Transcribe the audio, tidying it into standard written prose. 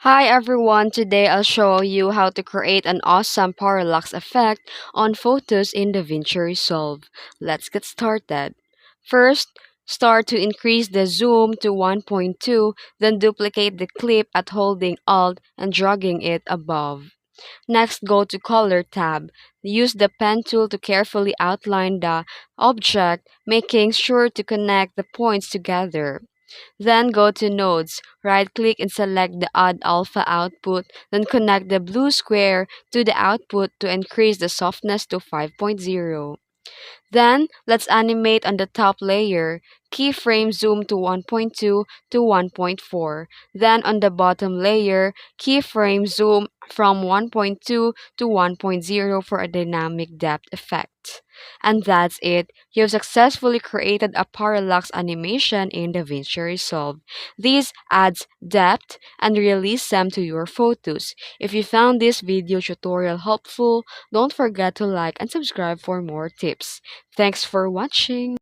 Hi everyone, today I'll show you how to create an awesome parallax effect on photos in DaVinci Resolve. Let's get started. First, start to increase the zoom to 1.2, then duplicate the clip at holding Alt and dragging it above. Next, go to Color tab. Use the pen tool to carefully outline the object, making sure to connect the points together. Then go to Nodes, right-click and select the Add Alpha output, then connect the blue square to the output to increase the softness to 5.0. Then, let's animate on the top layer. Keyframe zoom to 1.2 to 1.4. Then on the bottom layer, keyframe zoom from 1.2 to 1.0 for a dynamic depth effect. And that's it. You've successfully created a parallax animation in DaVinci Resolve. This adds depth and realism to your photos. If you found this video tutorial helpful, don't forget to like and subscribe for more tips. Thanks for watching.